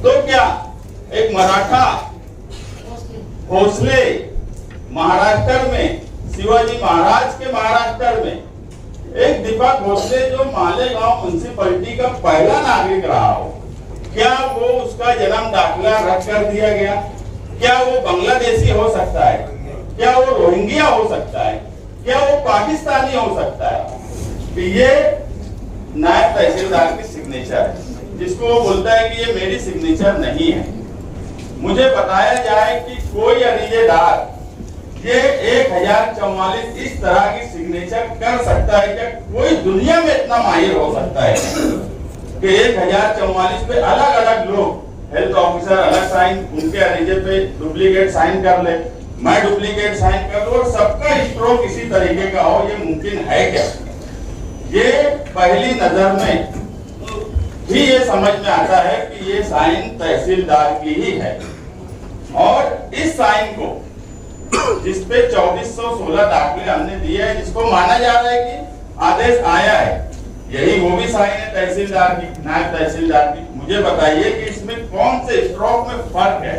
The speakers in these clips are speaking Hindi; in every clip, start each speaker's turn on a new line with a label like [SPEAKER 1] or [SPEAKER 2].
[SPEAKER 1] तो क्या एक मराठा भोसले महाराष्ट्र में, शिवाजी महाराज के महाराष्ट्र में, एक दीपक भोसले जो मालेगांव म्युनिसिपैलिटी का पहला नागरिक रहा हो, क्या वो उसका जन्म दाखिला रद्द कर दिया गया? क्या वो बांग्लादेशी हो सकता है? क्या वो रोहिंग्या हो सकता है? क्या वो पाकिस्तानी हो सकता है? तो ये नायब तहसीलदार की सिग्नेचर है, जिसको वो बोलता है कि ये मेरी सिग्नेचर नहीं है। मुझे बताया जाए कि कोई अरीजेदार ये 1044 इस तरह की सिग्नेचर कर सकता है क्या? कोई दुनिया में इतना माहिर हो सकता है कि 1044 पे अलग अलग लोग, हेल्थ ऑफिसर अलग साइन, उनके अरीजे पे डुप्लीकेट साइन कर ले, मैं डुप्लीकेट साइन कर लूं और सबका स्ट्रोक इसी तरीके का हो, ये मुमकिन है क्या? ये पहली नजर में ही ये समझ में आता है कि ये साइन तहसीलदार की ही है। और इस साइन को, जिसपे 2416 दाखिले हमने दिए हैं, जिसको माना जा रहा है कि आदेश आया है, यही वो भी साइन है तहसीलदार की, नायब तहसीलदार की। मुझे बताइए कि इसमें कौन से स्ट्रोक में फर्क है?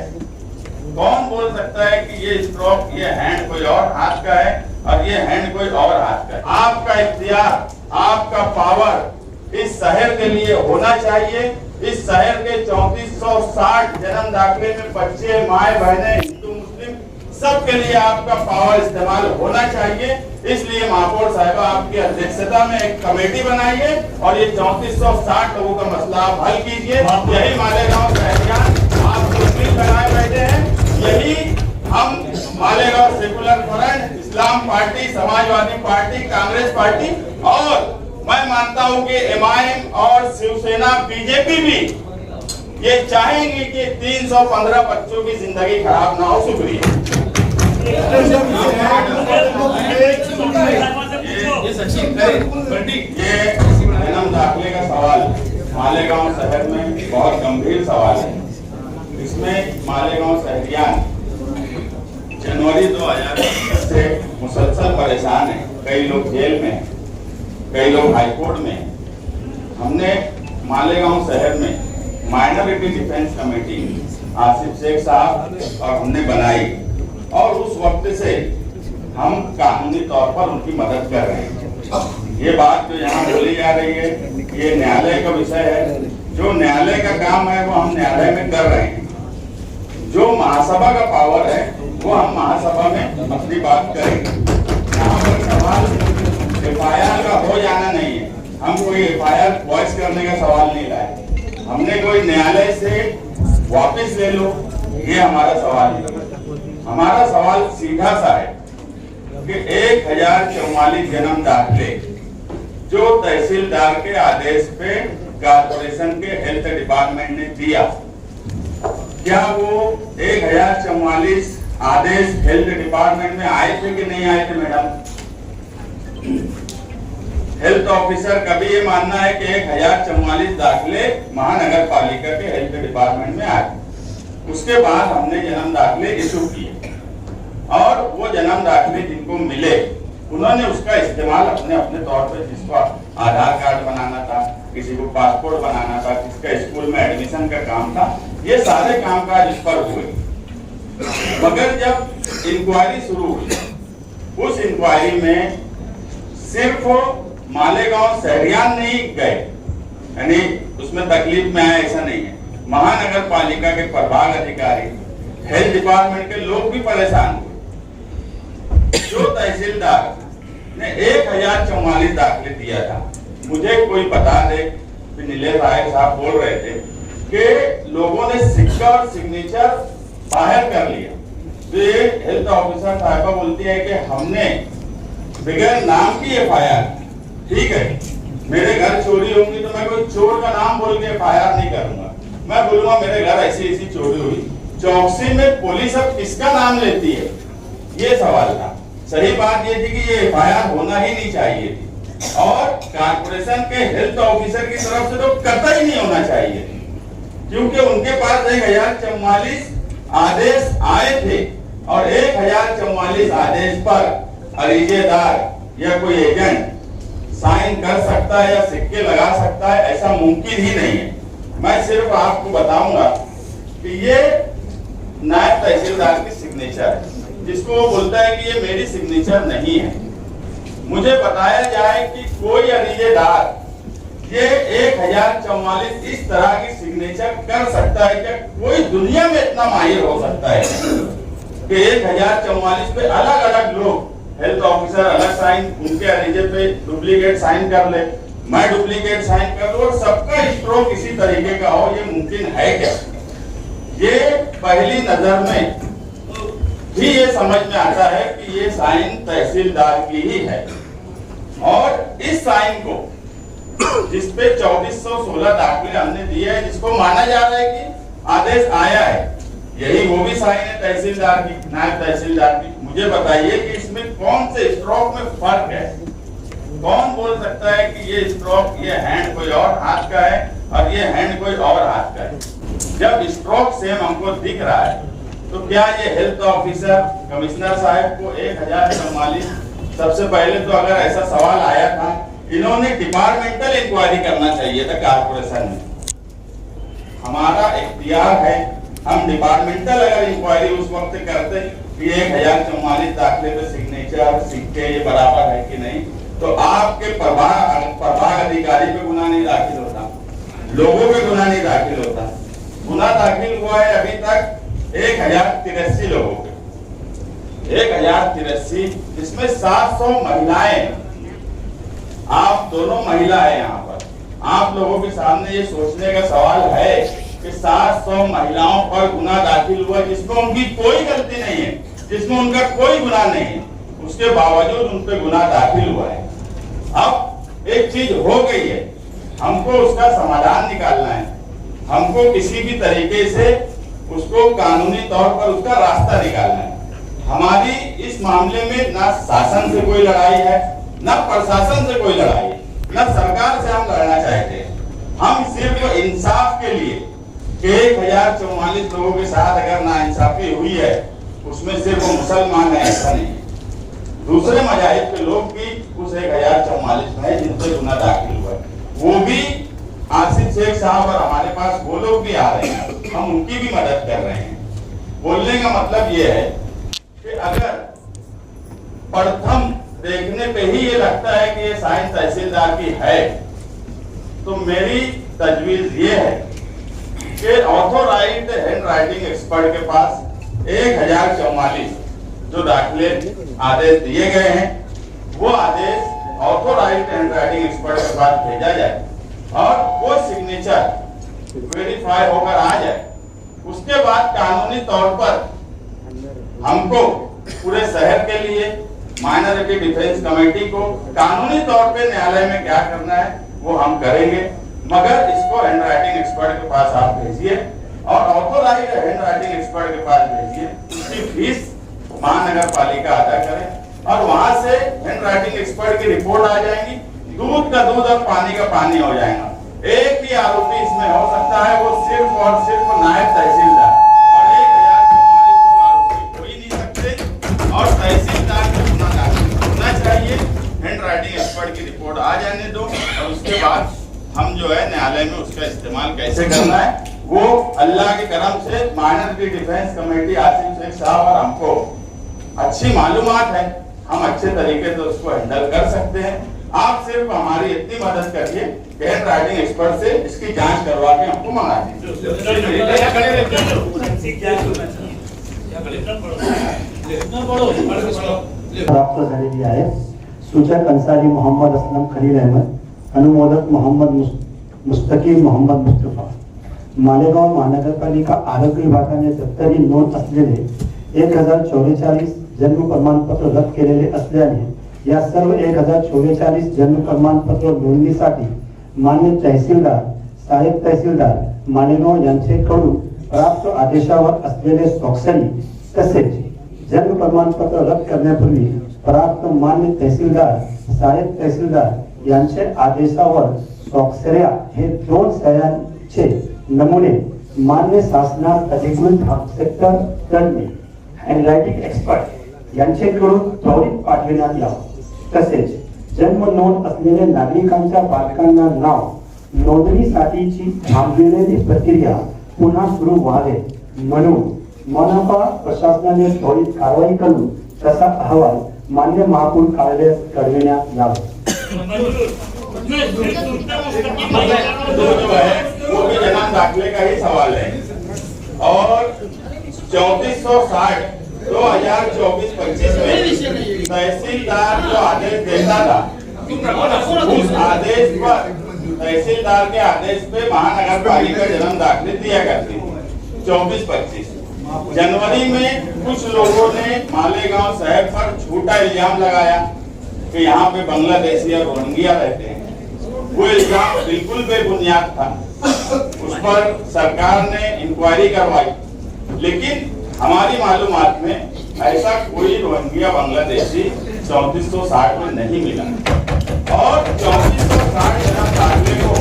[SPEAKER 1] कौन बोल सकता है कि ये स्ट्रोक, ये हैंड कोई और हाथ का है और ये हैंड कोई और हाथ का है? आपका इख्तियार, आपका पावर इस शहर के लिए होना चाहिए। इस शहर के 3460 जन्म दाखिले में बच्चे, माए, बहने, हिंदू, मुस्लिम, सबके लिए आपका पावर इस्तेमाल होना चाहिए। इसलिए महापौर साहिबा आपकी अध्यक्षता में एक कमेटी बनाइए और ये 3460 लोगों का मसला आप हल कीजिए। यही मालेगांव शहरियान आप मुस्लिम बनाए बैठे हैं, यही हम Malegaon secular front, Islam party, Samajwadi party, Congress party, और मैं मानता हूं कि एमआईएम और शिवसेना, बीजेपी भी ये चाहेंगे कि 315 बच्चों की जिंदगी खराब ना हो। शुक्रिया। ये जन्म दाखिले का सवाल मालेगांव शहर में बहुत गंभीर सवाल है। इसमें मालेगांव शहरियान जनवरी 2021 से मुसलसल परेशान है। कई लोग जेल में, कई लोग हाईकोर्ट में। हमने मालेगांव शहर में minority defence committee Asif Sheikh साहब और हमने बनाई, और उस वक्त से हम कानूनी तौर पर उनकी मदद कर रहे हैं। ये बात जो यहाँ बोली जा रही है, ये न्यायालय का विषय है। जो न्यायालय का काम है वो हम न्यायालय में कर रहे हैं। जो महासभा का पावर है वो हम महासभा में अपनी बात करेंगे। यहाँ पर सवाल एफआईआर का हो जाना नहीं है। हम कोई एफआईआर वॉइस करने का सवाल नहीं लाए। हमने कोई न्यायालय से वापस ले लो, ये हमारा सवाल है। हमारा सवाल सीधा सा है कि 1044 जन्म दाखिले जो तहसीलदार के आदेश पे कारपोरेशन के हेल्थ डिपार्टमेंट ने दिया, क्या वो 1044 आदेश हेल्थ डिपार्टमेंट में आए थे कि नहीं आए थे? मैडम, हेल्थ ऑफिसर कभी ये मानना है कि 1044 दाखिले महानगर पालिका के हेल्थ डिपार्टमेंट में आए। उसके बाद हमने जन्म दाखिले इशू किए और वो जन्म दाखिले जिनको मिले उन्होंने उसका इस्तेमाल अपने अपने तौर पे, जिसको आधार कार्ड बनाना था, किसी को पासपोर्ट बनाना था, किसका स्कूल में एडमिशन का काम था, ये सारे कामकाज इस पर हुए। मगर जब इंक्वायरी शुरू हुई, उस इंक्वायरी में सिर्फ मालेगांव शहरियान नहीं गए, यानी उसमें तकलीफ में आए ऐसा नहीं है। महानगर पालिका के प्रभाग अधिकारी, हेल्थ डिपार्टमेंट के लोग भी परेशान हुए। जो तहसीलदार ने 1044 दाखिले दिया था, मुझे कोई बता दे, नीलेश राय साहब बोल रहे थे कि लोगों ने सिक्का और सिग्नेचर बाहर कर लिया। तो ये हेल्थ ऑफिसर साहिबा बोलती है कि हमने बगैर नाम की एफआईआर, ठीक है, मेरे घर चोरी होंगी तो मैं कोई चोर का नाम बोल के एफआईआर नहीं करूंगा। मैं बोलूंगा मेरे घर ऐसी ऐसी चोरी हुई। चौकसी में पुलिस अब किसका नाम लेती है, ये सवाल था। सही बात ये थी कि ये एफआईआर होना ही नहीं चाहिए थी, और कारपोरेशन के हेल्थ ऑफिसर की तरफ से तो कतई नहीं होना चाहिए, क्योंकि उनके पास 1044 आदेश आए थे और 1044 आदेश पर अरीजेदार या कोई एजेंट साइन कर सकता है या सिक्के लगा सकता है, ऐसा मुमकिन ही नहीं है। मैं सिर्फ आपको बताऊंगा कि ये नायब तहसीलदार की सिग्नेचर है, जिसको वो बोलता है कि ये मेरी सिग्नेचर नहीं है। मुझे बताया जाए कि कोई अरीजेदार ये 1044 इस तरह की सिग्नेचर कर सकता है क्या? कोई दुनिया में इतना माहिर हो सकता है कि 1044 पे अलग अलग लोग, हेल्थ ऑफिसर अलग साइन, उनके अरीजे पे डुप्लीकेट साइन कर ले, मैं डुप्लीकेट साइन कर लूं और सबका स्ट्रोक इसी तरीके का हो, ये मुमकिन है क्या? ये पहली नजर में भी ये समझ में आता है कि ये साइन तहसीलदार की ही है। और इस साइन को जिसपे 2416 दाखिले हमने दिए है, जिसको माना जा रहा है कि आदेश आया है, यही वो भी साइन है तहसीलदार की, नायब तहसीलदार की। मुझे बताइए कि इसमें कौन से स्ट्रोक में फर्क है? कौन बोल सकता है कि ये स्ट्रोक, ये हैंड कोई और हाथ का है और ये हैंड कोई और हाथ का है? जब स्ट्रोक सेम हमको दिख रहा है तो क्या ये हेल्थ ऑफिसर कमिश्नर साहब को 1044, सबसे पहले तो अगर ऐसा सवाल आया था, इन्होंने डिपार्टमेंटल इंक्वायरी करना चाहिए था कारपोरेशन में। हमारा इख्तियार है, हम डिपार्टमेंटल अगर इंक्वायरी उस वक्त करते कि 1044 दाखिले पे सिग्नेचर सिक्के ये बराबर है कि नहीं, तो आपके प्रभाग अधिकारी पे गुनाह नहीं दाखिल होता, लोगों पे गुनाह नहीं दाखिल होता। गुनाह दाखिल हुआ है अभी तक 1083 लोगों पे, 1083, इसमें 700 महिलाएं। आप दोनों महिला है यहाँ पर, आप लोगों के सामने ये सोचने का सवाल है कि 700 महिलाओं पर गुनाह दाखिल हुआ जिसमें उनकी कोई गलती नहीं है, जिसमें उनका कोई गुनाह नहीं है, उसके बावजूद उन पे गुनाह दाखिल हुआ है। अब एक चीज हो गई है, हमको उसका समाधान निकालना है, हमको किसी भी तरीके से उसको कानूनी तौर पर उसका रास्ता निकालना है। हमारी इस मामले में ना शासन से कोई लड़ाई है, ना प्रशासन से कोई लड़ाई है, ना सरकार से हम लड़ना चाहते हैं। हम सिर्फ इंसाफ के लिए 1044 लोगों के साथ अगर नाइंसाफी हुई है, उसमें सिर्फ वो मुसलमान है ऐसा नहीं है, दूसरे मजाहिब के लोग भी उस 1044 में जिनसे गुनाह दाखिल हुआ है, वो भी आसिफ शेख साहब और हमारे पास वो लोग भी आ रहे हैं, हम उनकी भी मदद कर रहे हैं। बोलने का मतलब ये है कि अगर प्रथम देखने पे ही ये लगता है कि ये साइन तहसीलदार की है, तो मेरी तजवीज ये है कि ऑथोराइज्ड हैंड राइटिंग एक्सपर्ट के पास 1044 जो दाखिले आदेश दिए गए हैं, वो आदेश ऑथोराइज्ड हैंड राइटिंग एक्सपर्ट के पास भेजा जाए और वो सिग्नेचर वेरीफाई होकर आ जाए। उसके बाद कानूनी तौर पर हमको पूरे शहर के लिए माइनॉरिटी डिफेंस कमेटी को कानूनी तौर पे न्यायालय में क्या करना है वो हम करेंगे, मगर इसको हैंड राइटिंग एक्सपर्ट के पास आप भेजिए और ऑथोराइज्ड हैंड राइटिंग एक्सपर्ट के पास भेजिए, उसकी फीस महानगर पालिका अदा करें और वहां से हैंड राइटिंग एक्सपर्ट की रिपोर्ट आ जाएगी, दूध का दूध और पानी का पानी हो जाएगा। एक ही आरोपी इसमें हो सकता है, वो सिर्फ और सिर्फ नायब तहसीलदार, और 1044 लोग आरोपी हो ही नहीं सकते और तहसीलदार को गुनाह दाखिल होना चाहिए। हैंड राइटिंग एक्सपर्ट की रिपोर्ट आ जाने दो और उसके बाद हम जो है न्यायालय में उसका इस्तेमाल कैसे करना है वो अल्लाह के करम से minority defence committee Asif Sheikh साहब और हमको अच्छी मालूमात है, हम अच्छे तरीके से उसको हैंडल कर सकते हैं। आप सिर्फ हमारी इतनी मदद करिए कि हैंड राइटिंग एक्सपर्ट से इसकी जांच करवा के हमको मंगा दीजिए।
[SPEAKER 2] प्राप्त झालेली आहे। सूचक अन्सारी मोहम्मद असलम खलील अहमद, अनुमोदक मोहम्मद मुस्तकीम मोहम्मद मुस्तफा। मालेगाव महानगरपालिका आरोग्य विभागाने दप्तरी नोंद असलेले 1044 जन्म प्रमाणपत्र रद्द केलेले असल्याने या सर्व 1044 जन्म प्रमाणपत्र नोंदणीसाठी मान्य तहसीलदार, सहाय्यक तहसीलदार मालेगाव यांच्याकडून प्राप्त आदेशावर असलेले स्वाक्षरी तसेच जन्म प्रमाणपत्र रद्द करण्यापूर्वी प्राप्त मान्य तहसीलदार, सहाय्यक तहसीलदार यांचे आदेशावर स्वाक्षऱ्या हे 2 सह्यांचे नमुने मान्य शासनास अधिकृत सेक्टर तज्ञ हँडरायटिंग एक्सपर्ट यांच्याकडून त्वरित पाठविण्यात यावं। तसेच जन्म नोंद असलेल्या नागरिकांच्या पालकांना नाव नोंदणीसाठीची थांबलेली प्रक्रिया पुन्हा सुरू व्हावे म्हणून मनपा प्रशासनाने त्वरित कारवाई करून तसा अहवाल मान्य महापौर कार्यालयास कळविण्यात यावा।
[SPEAKER 1] जो है वो भी जन्म दाखिले का ही सवाल है और 3460 2024-25 में तहसीलदार जो आदेश देता था उस आदेश पर तहसीलदार के आदेश पे महानगर पालिका जन्म दाखिले दिया करती थी। 24-25 जनवरी में कुछ लोगों ने मालेगांव शहर पर झूठा इल्जाम लगाया कि यहाँ पे बांग्लादेशी और रोहिंग्या रहते हैं। वो इल्जाम बिल्कुल बेबुनियाद था। उस पर सरकार ने इंक्वायरी करवाई, लेकिन हमारी मालूमात में ऐसा कोई रोहिंग्या बांग्लादेशी 3460 में नहीं मिला और 3460 जन्म दाखिले को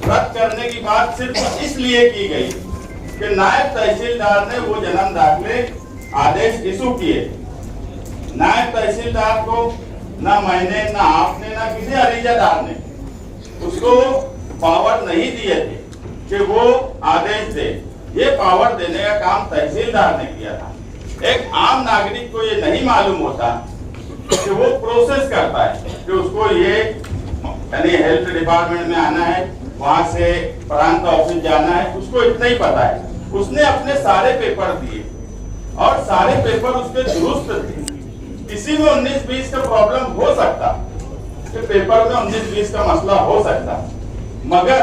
[SPEAKER 1] रद्द करने की बात सिर्फ इसलिए की गई कि नायब तहसीलदार ने वो जन्म दाखिले आदेश इशू किए। नायब तहसीलदार को ना मैंने, ना आपने, ना किसी अरीजादार ने उसको पावर नहीं दिए थे कि वो आदेश दे। ये पावर देने का काम तहसीलदार ने किया था। एक आम नागरिक को ये नहीं मालूम होता कि वो प्रोसेस करता है कि उसको ये यानी हेल्थ डिपार्टमेंट में आना है, वहां से प्रांत ऑफिस जाना है, उसको इतना ही पता है। उसने अपने सारे पेपर दिए और सारे पेपर उसके दुरुस्त थे। किसी में 19-20 का प्रॉब्लम हो सकता कि पेपर में 19-20 का मसला हो सकता, मगर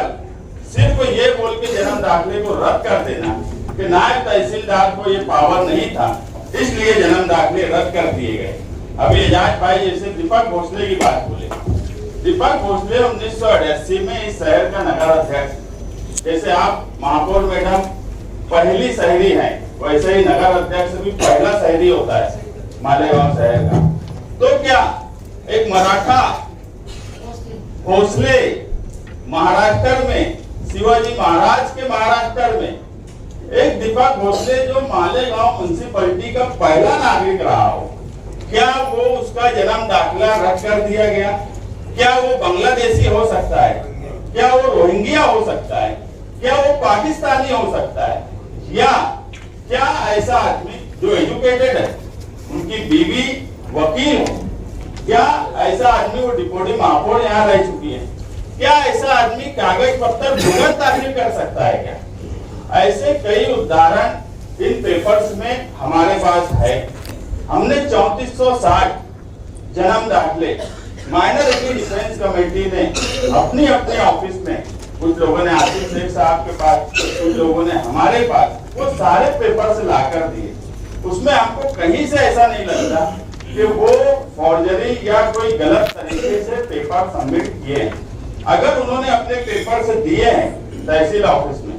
[SPEAKER 1] सिर्फ ये बोल के जन्म दाखिले को रद्द कर देना कि नायब तहसीलदार को ये पावर नहीं था इसलिए जन्म दाखिले रद्द कर दिए गए। अभी एजाज भाई जैसे दीपक भोसले की बात बोले, दीपक भोसले 1988 में इस शहर का नगर अध्यक्ष, जैसे आप महापौर मैडम पहली शहरी हैं, वैसे ही नगर अध्यक्ष भी पहला शहरी होता है मालेगांव शहर का। तो क्या एक मराठा भोसले महाराष्ट्र में, शिवाजी महाराज के महाराष्ट्र में एक दीपक भोसले जो मालेगांव म्युनिसिपैलिटी का पहला नागरिक रहा हो, क्या वो उसका जन्म दाखिला रद्द कर दिया गया? क्या वो बांग्लादेशी हो सकता है? क्या वो रोहिंग्या हो सकता है? क्या वो पाकिस्तानी हो सकता है? या क्या ऐसा आदमी जो एजुकेटेड है, उनकी बीवी वकील हो, क्या ऐसा आदमी वो डिप्टी महापौर यहाँ रह चुकी है, क्या ऐसा आदमी कागज पत्तर भुगत दाखिल कर सकता है क्या? ऐसे कई उदाहरण इन पेपर्स में हमारे पास है। हमने 3460 जन्म दाखिले माइनॉरिटी डिफेंस कमेटी ने अपनी अपने ऑफिस में, कुछ लोगों ने आसिफ शेख साहब के पास, कुछ लोगों ने हमारे पास, वो सारे पेपर से लाकर दिए। उसमें हमको कहीं से ऐसा नहीं लगता कि वो फॉर्जरी या कोई गलत तरीके से पेपर सबमिट किए हैं। अगर उन्होंने अपने पेपर से दिए हैं तहसील ऑफिस में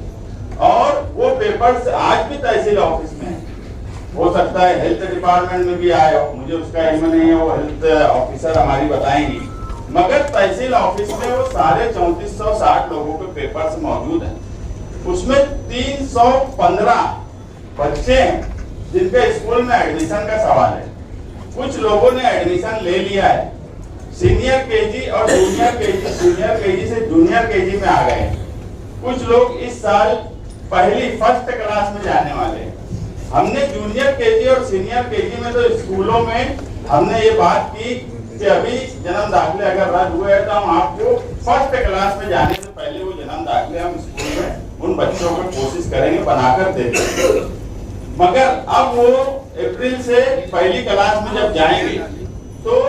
[SPEAKER 1] और वो पेपर आज भी तहसील ऑफिस में है, हो सकता है हेल्थ डिपार्टमेंट में भी आए हो, मुझे उसका इल्म नहीं है, वो हेल्थ ऑफिसर हमारी बताएंगी, मगर तहसील ऑफिस में वो सारे 3460 लोगों के पेपर्स मौजूद हैं। उसमें 315 बच्चे हैं जिनके स्कूल में एडमिशन का सवाल है। कुछ लोगों ने एडमिशन ले लिया है, सीनियर केजी और जूनियर केजी, सीनियर केजी से जूनियर केजी में आ गए हैं। कुछ लोग इस साल फर्स्ट क्लास में जाने वाले हैं। हमने जूनियर केजी और सीनियर केजी में तो स्कूलों में हमने ये बात की कि अभी जन्म दाखिले अगर रद्द हुए हैं तो हम आपको फर्स्ट क्लास में जाने से पहले वो जन्म दाखिले हम स्कूल में उन बच्चों को कोशिश करेंगे बनाकर देते। मगर अब वो अप्रैल से पहली क्लास में जब जाएंगे तो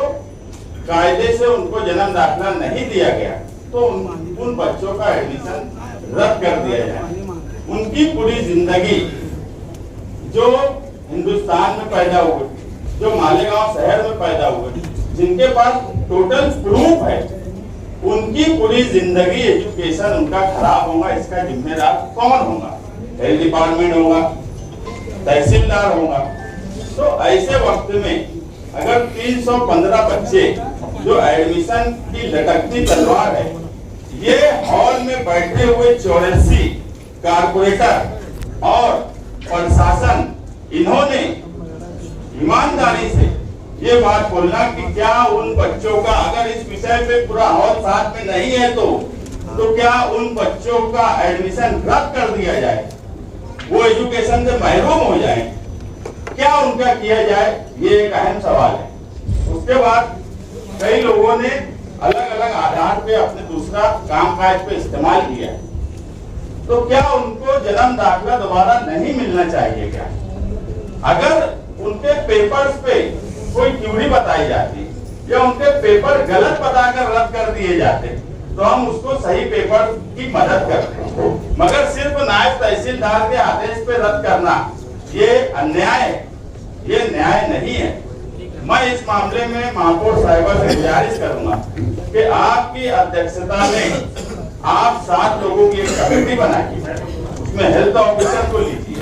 [SPEAKER 1] कायदे से उनको जन्म दाखिला नहीं दिया गया तो उन बच्चों का एडमिशन रद्द कर दिया जाए। उनकी पूरी जिंदगी जो हिंदुस्तान में पैदा हुए, जो मालेगांव शहर में पैदा हुए, जिनके पास टोटल प्रूफ है, उनकी पूरी जिंदगी एजुकेशन उनका खराब होगा, इसका जिम्मेदार कौन होगा? हेल्थ डिपार्टमेंट होगा, तहसीलदार होगा। तो ऐसे वक्त में अगर 315 बच्चे जो एडमिशन की लटकती तलवार है, ये हॉल में बैठे हुए 84 कारपोरेटर और प्रशासन, इन्होंने ईमानदारी से ये बात बोलना कि क्या उन बच्चों का, अगर इस विषय पे पूरा हॉल साथ में नहीं है तो तो क्या उन बच्चों का एडमिशन रद्द कर दिया जाए, वो एजुकेशन से महरूम हो जाए, क्या उनका किया जाए, ये एक अहम सवाल है। उसके बाद कई लोगों ने अलग अलग आधार पे अपने दूसरा कामकाज पे इस्तेमाल किया, तो क्या उनको जन्म दाखिला दोबारा नहीं मिलना चाहिए क्या? अगर उनके पेपर्स पे कोई क्यूरी बताई जाती या उनके पेपर गलत बताकर रद्द कर दिए जाते तो हम उसको सही पेपर की मदद करते, मगर सिर्फ नायब तहसीलदार के आदेश पे रद्द करना ये अन्याय है, ये न्याय नहीं है। मैं इस मामले में महापौर साहिबा से गुजारिश करूंगा कि आपकी अध्यक्षता में आप 7 लोगों की एक कमेटी बनाइए, उसमें हेल्थ ऑफिसर को लीजिए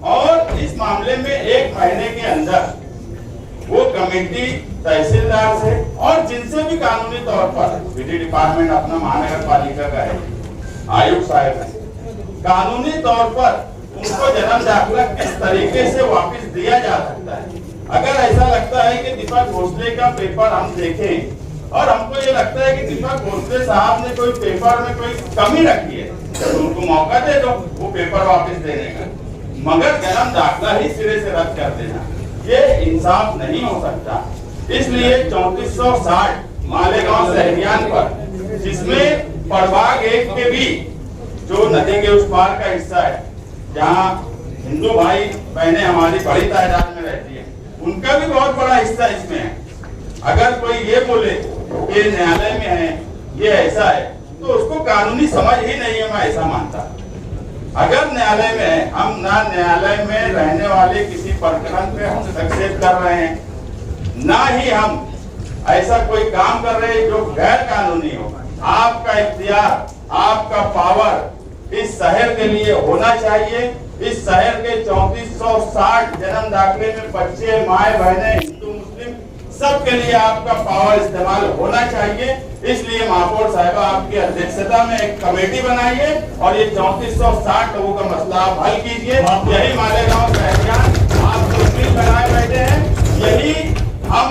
[SPEAKER 1] और इस मामले में 1 महीने के अंदर वो कमेटी तहसीलदार से और जिनसे भी कानूनी तौर पर विधि डिपार्टमेंट अपना महानगर पालिका का है, आयुक्त साहब है, कानूनी तौर पर उनको जन्म दाखिला किस तरीके से वापस दिया जा सकता है। अगर ऐसा लगता है कि दीपक भोसले का पेपर हम देखें और हमको ये लगता है कि दीपक भोसले साहब ने कोई पेपर में कोई कमी रखी है तो उनको मौका दे दो वो पेपर वापस देने का, मगर जन्म दाखिला ही सिरे से रद्द कर देना ये इंसाफ नहीं हो सकता। इसलिए 3460 मालेगांव शहरियान पर, जिसमें प्रभाग 1 के भी जो नदी के उस पार का हिस्सा है जहाँ हिंदू भाई बहनें हमारी बड़ी तादाद में रहती है, उनका भी बहुत बड़ा हिस्सा इसमें है। अगर कोई ये बोले कि न्यायालय में है ये ऐसा है तो उसको कानूनी समझ ही नहीं है, मैं ऐसा मानता। अगर न्यायालय में है, हम ना न्यायालय में रहने वाले किसी प्रकरण पे हस्तक्षेप कर रहे हैं, ना ही हम ऐसा कोई काम कर रहे हैं जो गैर कानूनी हो। आपका इख्तियार, आपका पावर इस शहर के लिए होना चाहिए। इस शहर के 3460 जन्म दाखिले में बच्चे, माए, बहनें, हिंदू मुस्लिम सबके लिए आपका पावर इस्तेमाल होना चाहिए। इसलिए महापौर साहिबा आपकी अध्यक्षता में एक कमेटी बनाइए और ये 3460 लोगों का मसला आप हल कीजिए। यही मालेगांव शहरियान आप तस्वीर बनाए बैठे हैं, यही हम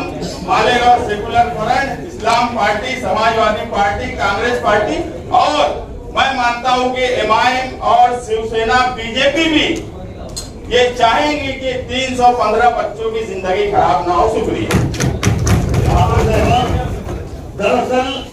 [SPEAKER 1] Malegaon secular front, Islam party, Samajwadi party, Congress party और मैं मानता हूं कि एमआईएम और शिवसेना, बीजेपी भी ये चाहेंगे कि 315 बच्चों की जिंदगी खराब ना हो। शुक्रिया।
[SPEAKER 3] दरअसल